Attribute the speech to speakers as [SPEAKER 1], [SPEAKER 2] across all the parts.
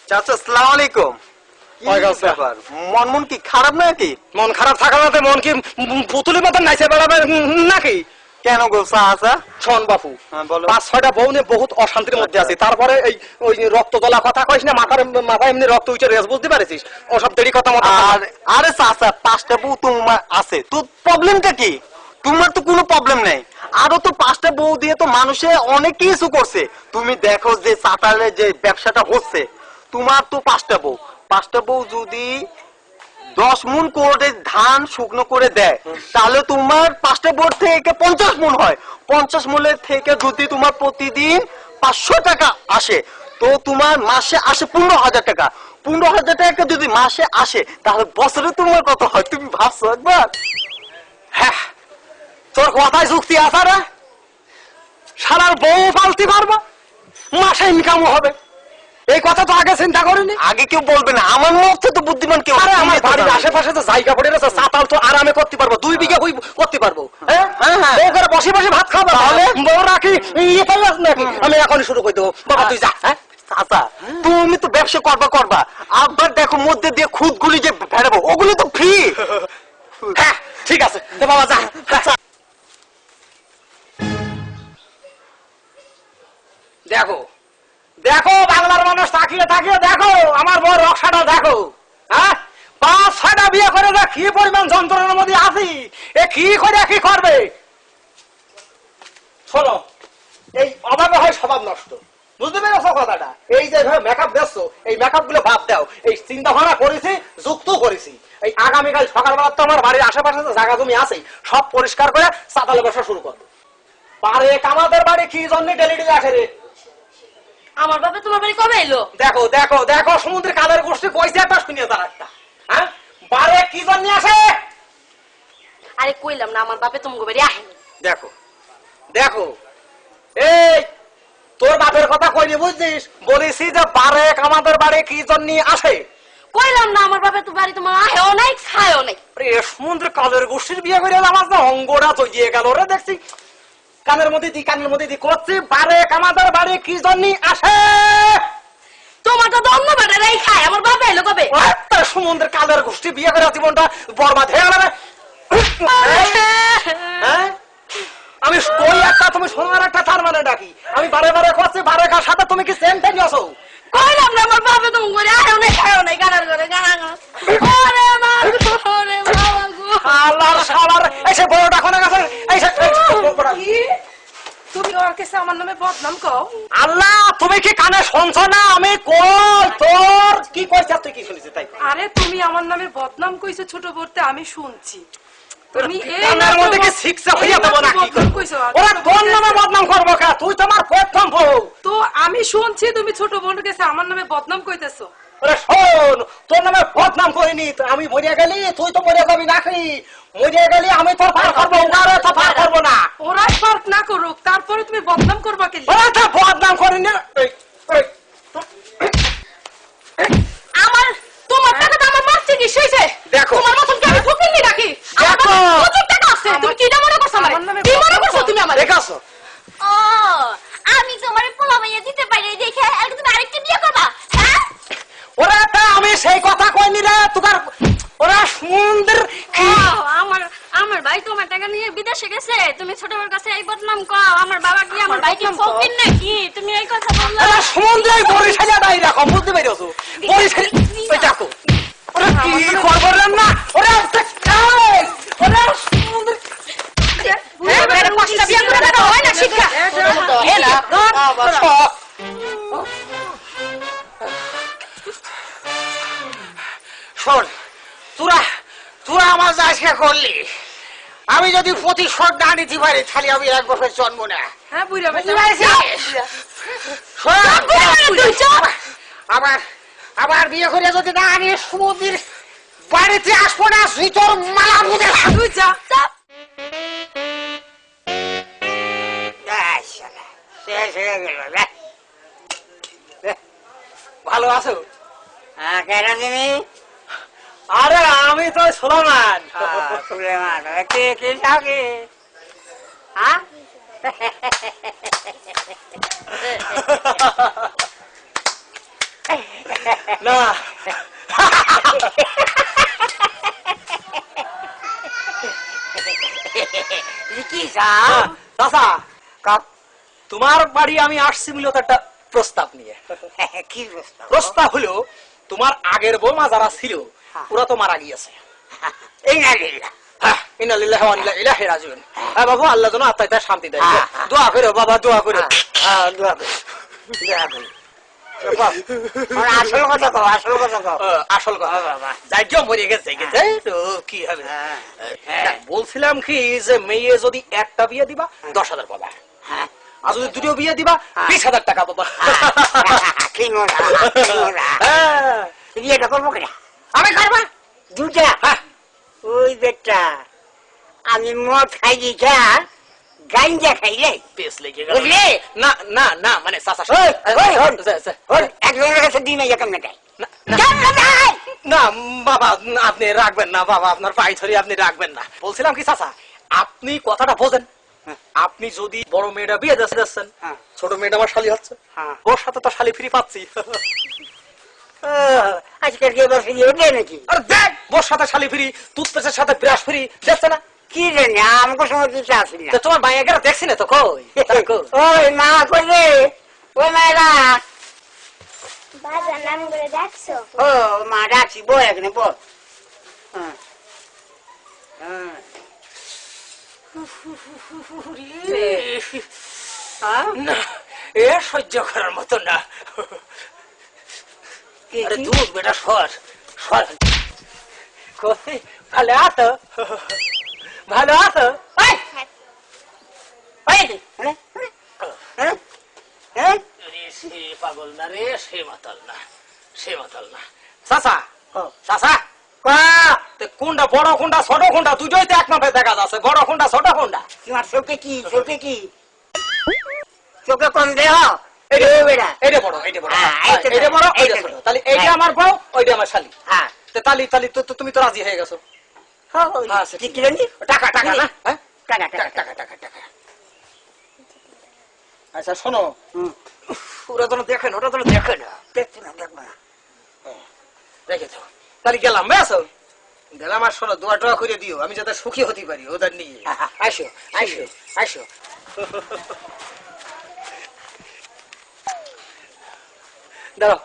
[SPEAKER 1] চাচা আসসালামু আলাইকুম। মন কি খারাপ নাকি?
[SPEAKER 2] মন খারাপ থাকা না মন কি পুতুলের মতন নাইছে বেড়াবে নাকি?
[SPEAKER 1] কেন গো চাচা?
[SPEAKER 2] শোন বাপু,
[SPEAKER 1] বলো।
[SPEAKER 2] 5-6টা বউ নিয়ে বহুত অশান্তির মধ্যে আছে। তারপরে ওই রক্ত জ্বলা কথা কইস না, মাথায় এমনি রক্ত উঠে রেস, বুঝতে পারছিস? ওসব দেরি কথা মতো।
[SPEAKER 1] আরে চাচা 5টা বউ তোমার আছে, তো প্রবলেমটা কি? তোমার তো কোনো প্রবলেম নাই। আরো তো 5টা বউ দিয়ে তো মানুষে অনেক কিছু করছে। তুমি দেখো যে চাতালে যে ব্যবসাটা হচ্ছে, তোমার তো 5টা বউ যদি 10 মণ করে ধান শুকনো করে দেয়, তাহলে তোমার 5টা বউ থেকে 50 মণ হয়। 50 মণের থেকে যদি তোমার প্রতিদিন 500 টাকা আসে, তো তোমার মাসে আসে 15,000 টাকা। 15,000 টাকা যদি মাসে আসে, তাহলে বছরে তোমার কত হয় তুমি ভাবছো একবার?
[SPEAKER 2] হ্যাঁ, তোর কথায় যুক্তি আছে রে। সারার বউ পালতে পারবো, মাসে ইনকামও হবে, এই কথা তো আগে চিন্তা করিনি।
[SPEAKER 1] আগে কেউ বলবে না, আমার মধ্যে তো বুদ্ধিমান কেউ।
[SPEAKER 2] আরে আমার বাড়ির আশেপাশে তো জায়গা পড়ে রয়েছে, চাতাল তো আরামে করতে পারবো, 2 বিঘা হই করতে পারবো। হ্যাঁ হ্যাঁ, বউ করে বসে বসে ভাত খাবো, তাহলে বউ রাখি ইয়ে পাই নাকি? আমি এখনই শুরু করে দেবো। বাবা তুই যা। হ্যাঁ
[SPEAKER 1] চাচা, তুমি তো ব্যবসা করবা, আবার দেখো মধ্যে দিয়ে খুদগুলি যে ফেরাবো, ওগুলো তো ফ্রি।
[SPEAKER 2] হ্যাঁ ঠিক আছে, বাবা যা। দেখো দেখো বাংলার মানুষ তাকিয়ে তাকিয়ে দেখো আমার বড় রক্ষাটা দেখো। হ্যাঁ, 5-6টা বিয়ে করে যা কি পরিমাণ যন্ত্রণার মধ্যে আছি, এ কি করে কি করবে? শোনো, এই অভাবে হয় স্বভাব নষ্ট, বুঝতে পেরেছো কথাটা? এই যে মেকআপ দেখছো, এই মেকআপ গুলো বাদ দাও। এই চিন্তা ভাবনা করেছি, যুক্ত করেছি, এই আগামীকাল সকালবেলা তো আমার বাড়ির আশেপাশে যে জায়গা জমি আছে সব পরিষ্কার করে চাতালে বসা শুরু করবো। পারে আমাদের বাড়ি কি জন্য ডেলি ডেলি আসে রে?
[SPEAKER 3] আমার বাবা তোমার বাড়ি কবে এলো?
[SPEAKER 2] দেখো দেখো দেখো, সমুদ্রের কালের গোষ্ঠী কইছে একটা শুনিয়ে তার একটা। হ্যাঁ, বারে কি জন্য আসে?
[SPEAKER 3] আরে কইলাম না আমার বাপে তোমার বাড়ি আসেনি।
[SPEAKER 2] দেখো দেখো, এই তোর বাপের কথা কইনি বুঝছিস? বলেছি যে বারে আমাদের বাড়ি কি জন্য আসে।
[SPEAKER 3] কইলাম না আমার বাপে তো বাড়ি তোমার আহেও নাই খায়ও নাই।
[SPEAKER 2] সমুদ্রের কালের গোষ্ঠীর বিয়ে করে আমার তো অঙ্গটা চইয়ে গেল রে। দেখছি কানের মধ্যে দি করছি, বারে আমাদের বাড়ি কি জন্য আসে?
[SPEAKER 3] তোমার তো অন্য বেটারাই খায়, আমার বাবা এলো কবে?
[SPEAKER 2] সমুদ্রের কালের গোষ্ঠী বিয়ে করে জীবনটা বরবাদ হয়ে গেল। হ্যাঁ, আমি কই একটা তুমি সোনার একটা তার মানে ডাকি, আমি বারে বারে করছি, বারে কার সাথে তুমি কি সেম টাইম আসো?
[SPEAKER 3] কইলাম না আমার বাবা তোমার বাড়ি আহেও নাই খায়ও নাই, গানার করে গানা ওরে মা ওরে বাবা গো।
[SPEAKER 2] আল্লাহর শালার এসে বড়টা কোনে গেছে? এসে
[SPEAKER 4] তুমি ওর কাছে আমার নামে বদনাম কও?
[SPEAKER 2] আল্লাহ, তুমি কি কানে শুনছো না? আমি কই তোর কি কইছিস, তুই কি শুনিস? তাই
[SPEAKER 4] আরে তুমি আমার নামে বদনাম কইছো ছোট বড়তে, আমি শুনছি। তুমি এই
[SPEAKER 2] কানের মধ্যে কি শিক্ষা হইয়া দেব না কি করব?
[SPEAKER 4] কইছো?
[SPEAKER 2] ওরা তোর নামে বদনাম করব কা? তুই তোমার প্রথম বউ।
[SPEAKER 4] তো আমি শুনছি তুমি ছোট বোনের কাছে আমার নামে বদনাম কইতেছো।
[SPEAKER 2] ওরে শোন, তোর নামে বদনাম করিনি, আমি মরিয়া গেলি তুই তো মরিয়া যাবি নাকি? মরিয়া গেলি আমি তোর পার করবো, ওরা তো পার করবো না।
[SPEAKER 4] ওরা ফার্ক না করুক, তারপরে তুমি বদনাম করবা কি?
[SPEAKER 2] ওরা তো বদনাম করিনি।
[SPEAKER 3] আমার তোমার টাকা তো আমার মাছ চিকিস হইছে।
[SPEAKER 2] দেখো
[SPEAKER 3] তোমার মতন কি আমি ফকিরনি নাকি? আমার
[SPEAKER 2] দেখো
[SPEAKER 3] প্রচুর টাকা আছে, তুমি কি না মনে করছো?
[SPEAKER 4] আমার নামে
[SPEAKER 3] কি মনে করছো তুমি আমার?
[SPEAKER 2] দেখাছো
[SPEAKER 5] ও আমি তোমারে পোলা মাইয়া দিতে পারি দেখে আর তুমি আরেকটা বিয়ে করবা? হ্যাঁ,
[SPEAKER 2] ওরা তা আমি সেই কথা কইনি রে তোর। ওরা সুন্দর
[SPEAKER 5] আমার ভাই তোমার টাকা নিয়ে বিদেশে গেছে, তুমি ছোট বড় কাছে এই বদনাম কও। আমার বাবা কি আমার ভাই কি ফকির নাকি? তুমি এই কথা বললা?
[SPEAKER 2] ওরা সুন্দর বরিশালে দাই রাখো, বুঝতে পেরেছো? বরিশালে ওই দেখো ওরা কি করবেন না, ওরা ওরা সুন্দর।
[SPEAKER 3] হ্যাঁ, বেটা পাঁচটা বিয়ে করে দাও, হয় না শিক্ষা? হে না
[SPEAKER 2] শোন, তোরা তোরা আমার আজকে করলি, আমি যদি প্রতিশোধ না নিতে পারি তাহলে আমি এক বছর জন্ম না।
[SPEAKER 4] হ্যাঁ বুইরা বেটা,
[SPEAKER 2] আবার আবার বিয়ে করে যদি না আনি সমুদ্রের বাড়িতে আসবো না, জুতোর মালা বুঝে
[SPEAKER 4] তুই যা।
[SPEAKER 2] ভালো আছো?
[SPEAKER 6] কেন তুমি?
[SPEAKER 2] আরে আমি তো সুলেমান।
[SPEAKER 6] সুলেমান কি কি চাও কি? হ্যাঁ
[SPEAKER 2] না
[SPEAKER 6] কি চাও
[SPEAKER 2] চাচা তোমার বাড়ি আমি আসছি মূলত একটা প্রস্তাব নিয়ে।
[SPEAKER 6] কি প্রস্তাব?
[SPEAKER 2] প্রস্তাব হলো তোমার আগের বৌমা যারা ছিল ওরা তো মারা গিয়েছে।
[SPEAKER 6] এই না লিল্লাহ।
[SPEAKER 2] ইন্না লিল্লাহি ওয়া ইন্না ইলাইহি রাজিউন। হ্যাঁ বাবু, আল্লাহ যেন আত্মায় শান্তি দেয়।
[SPEAKER 6] হ্যাঁ,
[SPEAKER 2] দোয়া করো বাবা, দোয়া করো।
[SPEAKER 6] দোয়া করি, দোয়া করি। আসল কথা কও, আসল কথা কও।
[SPEAKER 2] আসল কথা
[SPEAKER 6] বাবা।
[SPEAKER 2] যাই কেউ মরে গেছে গেছে তো কি হবে। বলছিলাম কি যে মেয়ে যদি একটা বিয়ে দিবা 10,000 পাবা,
[SPEAKER 6] হ্যাঁ,
[SPEAKER 2] আর যদি দুটো বিয়ে দিবা 20,000 টাকা পাবা।
[SPEAKER 6] কি মজা, কি মজা।
[SPEAKER 2] হ্যাঁ,
[SPEAKER 6] বিয়েটা করবো কিনা?
[SPEAKER 2] আমি করবা।
[SPEAKER 6] দুটা?
[SPEAKER 2] হ্যাঁ,
[SPEAKER 6] ওই বেটা আমি মদ খাই দিছা গাঞ্জা খাইলে
[SPEAKER 2] বেশ লেগে গেল।
[SPEAKER 6] বুঝলি?
[SPEAKER 2] না না না, মানে চাচা
[SPEAKER 6] একজনের কাছে দিন কেমন দেয়?
[SPEAKER 2] না, না বাবা, আপনি রাখবেন না বাবা, আপনার পায়ে ধরে আপনি রাখবেন না। বলছিলাম কি চাচা, আপনি কথাটা বোঝেন। আপনি যদি বড় মেয়েটা বিয়ে দিচ্ছেন,
[SPEAKER 6] হ্যাঁ।
[SPEAKER 2] ছোট মেয়েটা আমার শালি হচ্ছে,
[SPEAKER 6] হ্যাঁ।
[SPEAKER 2] ওর সাথে তো শালি ফ্রি পাচ্ছি।
[SPEAKER 6] আজকের কি এবার ফিরিয়ে দেয় নাকি?
[SPEAKER 2] আর দেখ, ওর সাথে শালি ফ্রি, টুথপেস্টের সাথে ব্রাশ ফ্রি, দেখছে না?
[SPEAKER 6] কি জানি আমাকে সময় কিছু আসি না।
[SPEAKER 2] তো তোমার মাইয়া গেলে দেখছি না তো, কই
[SPEAKER 6] ওই মা করবে, ওই মায়েরা।
[SPEAKER 7] বাজার নাম করে ডাকছো?
[SPEAKER 6] ও মা ডাকছি, বল এখানে বল। হ্যাঁ, হ্যাঁ।
[SPEAKER 2] না, এ সহ্য করার মতো না। আরে দূর বেটা, সর সর। কই, ভালো আছো? ভালো আছো? সে পাগল না রে, সে মাতাল না, সে মাতাল না। চাচা, চাচা, কোনটা বড় কোনটা ছোট কোনটা দুটোই তো এক মাপে দেখা যাচ্ছে। বড় কোনটা ছোট কোনটা?
[SPEAKER 6] তোমার চোখে কি, চোখে কি, চোখে কোন দেহ?
[SPEAKER 2] এটা
[SPEAKER 6] বেড়া
[SPEAKER 2] এটা বড়, এটা বড়,
[SPEAKER 6] হ্যাঁ,
[SPEAKER 2] এটা বড়,
[SPEAKER 6] এইটা
[SPEAKER 2] এটা ছোট।
[SPEAKER 6] বড়।
[SPEAKER 2] তাহলে এইটা আমার বউ, ওইটা আমার শালি।
[SPEAKER 6] হ্যাঁ,
[SPEAKER 2] তালি তালি তো তুমি তো রাজি হয়ে গেছো। আচ্ছা,
[SPEAKER 6] কি জানি?
[SPEAKER 2] টাকা টাকা না, হ্যাঁ?
[SPEAKER 6] টাকা,
[SPEAKER 2] টাকা
[SPEAKER 6] টাকা।
[SPEAKER 2] টাকা টাকা টাকা। আচ্ছা শোনো,
[SPEAKER 6] হুম,
[SPEAKER 2] ওরা যেন দেখে না, ওরা যেন দেখে না।
[SPEAKER 6] দেখছি না, দেখবো না।
[SPEAKER 2] দেখেছো? তাহলে গেলাম, বেসো গেলাম। আর শোনো, দোয়া টোয়া করে দিও, আমি যাতে সুখী হতে পারি ওদের নিয়ে। আসো আসো আসো। দাঁড়াও,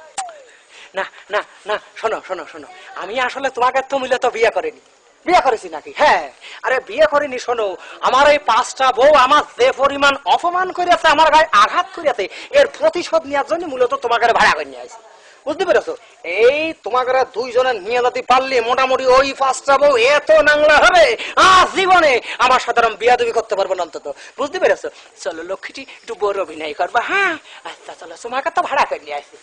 [SPEAKER 2] না না না, শোনো শোনো শোনো, আমি আসলে তোমাকে তো মিলে তো বিয়ে করিনি। বিয়ে করেছি নাকি? হ্যাঁ, আরে বিয়ে করিনি। শোনো, আমার এই 5টা বউ আমার যে পরিমাণ অপমান করেছে, আমার গায়ে আঘাত করেছে, এর প্রতিশোধ নেওয়ার জন্য মূলত তোমাকে ভাড়া করে নিয়ে আসি। বুঝতে পেরেছো? এই তোমাকে দুইজনের নিয়ে যেতে পারলে মোটামুটি ওই 5টা বউ এত নাংলা হবে, আর জীবনে আমার সাথে বিয়াদবি করতে পারবো না অন্তত। বুঝতে পেরেছো? চলো লক্ষ্মীটি, একটু বড় অভিনয় করবা। হ্যাঁ আচ্ছা, চলো তোমাকে তো ভাড়া করে নিয়ে আসি।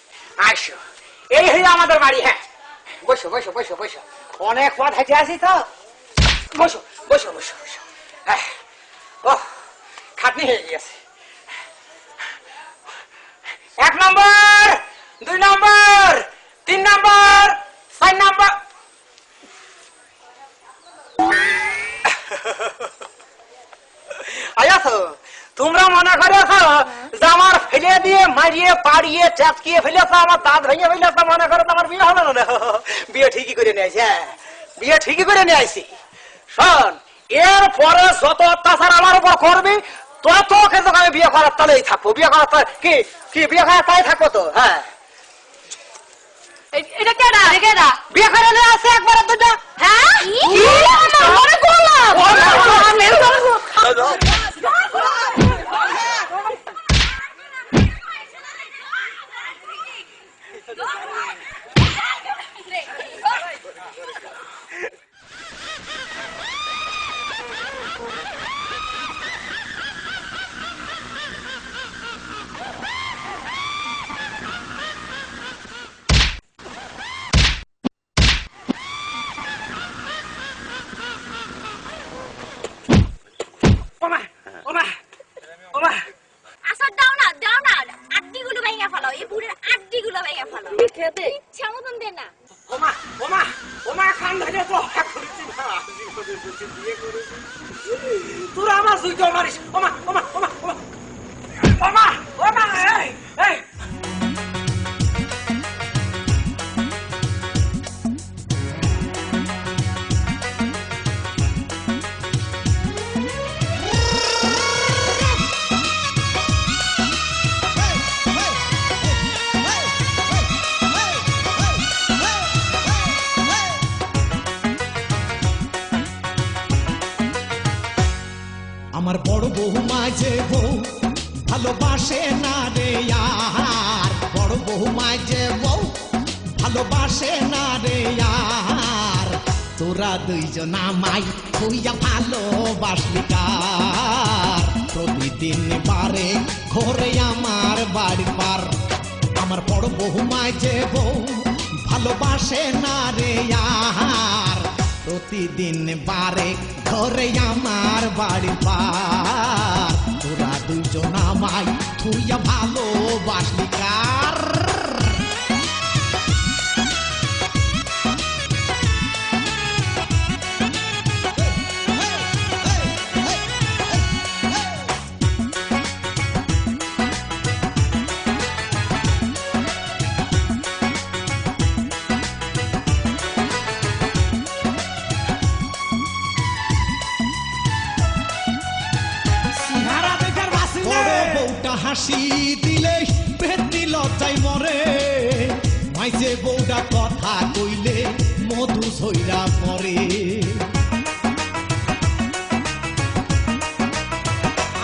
[SPEAKER 2] আসো, এই হলো আমাদের বাড়ি। হ্যাঁ, বসো বসো বসো বসো, অনেক পথ হেঁটে আসি তো। বসো বসো বসো বসো। ও খাটনি হয়ে গিয়েছে। 1 নম্বর, 2 নম্বর, 3 নম্বর, 4 নম্বর। আয়াছো, তোমরা মনে করেছো যে আমার ফেলে দিয়ে মারিয়ে পাড়িয়ে চাচকিয়ে ফেলেছো, আমার দাঁত ভেঙে ফেলেছো, মনে করো আমার বিয়ে হলো না? বিয়ে ঠিকই করে নিয়ে আসি। হ্যাঁ, বিয়ে ঠিকই করে নিয়ে আসি। শোন, এরপরে যত অত্যাচার আমার উপর করবি তত কিন্তু আমি বিয়ে করার তালেই থাকবো। বিয়ে করার তালে কি কি বিয়ে করার তালে থাকবো তো। হ্যাঁ,
[SPEAKER 3] এটা কেডা? কেডা?
[SPEAKER 2] বিয়ে করে নিয়ে আসে একবার দুটা।
[SPEAKER 3] হ্যাঁ? কি? আমার গোলাপ।
[SPEAKER 2] ওমা ওমা ওমা,
[SPEAKER 5] আচ্ছা দাও না, দাও না, আড্ডিগুলো ভেঙে ফেলো, এই বুড়ের আড্ডিগুলো ভেঙে ফেলো। ইচ্ছা মতন দে না।
[SPEAKER 2] ওমা ওমা ওমা, খান ধরে তো করেছি না, বিয়ে করেছি। তোরা আমার সুইচ মারিস। ওমা ওমা ওমা ওমা ওমা ওমা, এই এই
[SPEAKER 7] বৌমায় যে বউ ভালোবাসে না রে আর, বড় বৌমায় যে বউ ভালোবাসে না রে আর, তোরা দুইজন আমায় হইয়া ভালোবাসলি কার, প্রতিদিন বারে ঘরে আমার বাড়ি পার, আমার বড় বৌমায় যে বউ ভালোবাসে না রে আর, প্রতিদিন বারে ঘরে আমার বাড়ি পার, তোরা দুইজন আমায় থুইয়া ভালোবাসলি কার। হাসি দিলে পেটি লজ্জায় মরে, মাইজে বউটা কথা কইলে মধু সইরা পরে,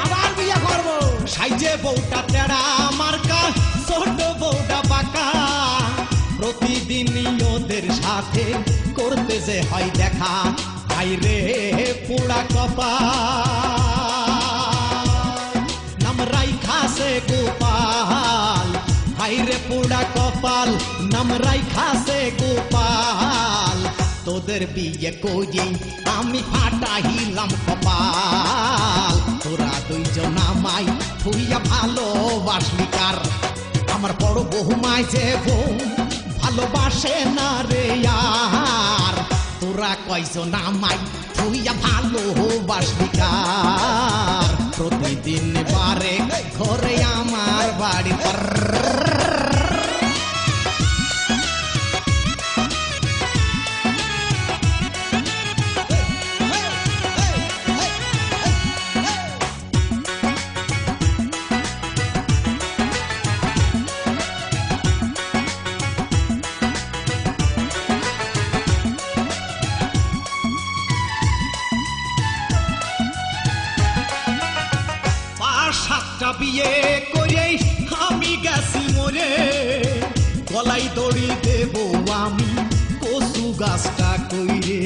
[SPEAKER 7] আবার বিয়া করব সাইজে বউটা তেড়া মার্কা, ছোট বউটা বাঁকা, প্রতিদিনই ওদের সাথে করতে যে হয় দেখা, আইরে পোড়া কপাল রাইখাসে গোপাল, হাইরে পোড়া কপাল নাম রাইখাসে গোপাল, তোদের বিয়ে করি আমি ফাটাইলাম কপাল, তোরা দুইজন আমায় থুইয়া ভালোবাসলি কার, আমার বড় বৌমায় যে বউ ভালোবাসে না রে আর, তোরা কয়জন আমায় থুইয়া ভালোবাসলি কার, প্রতিদিন বারে ঘরে আমার বাড়ি পার। সাতটা বিয়ে করে আমি গেছি মরে, গলায় দড়ি দেব আমি কচু গাছটা কইরে,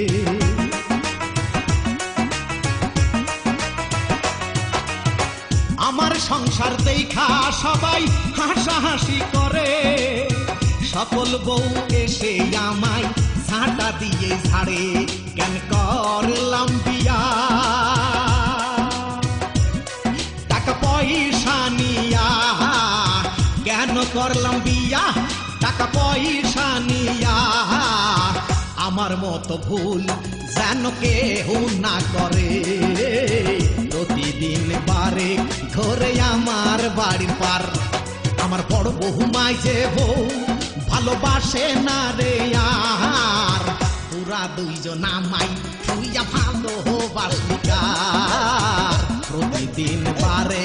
[SPEAKER 7] আমার সংসার দেখা সবাই হাসাহাসি করে, সকল বউ এসে আমায় ঝাঁটা দিয়ে ঝাড়ে, কেন করলাম বিয়া পয়সা নিয়া, কেন করলাম বিয়া টাকা পয়সা নিয়া, আমার মতো ভুল যেন কেউ না করে, প্রতিদিন বারে ঘরে আমার বাড়ির পার, আমার বড় বৌমায় যে বউ ভালোবাসে না রে আর, তোরা দুইজন আমায় থুইয়া ভালোবাসলি কার, প্রতিদিন বারে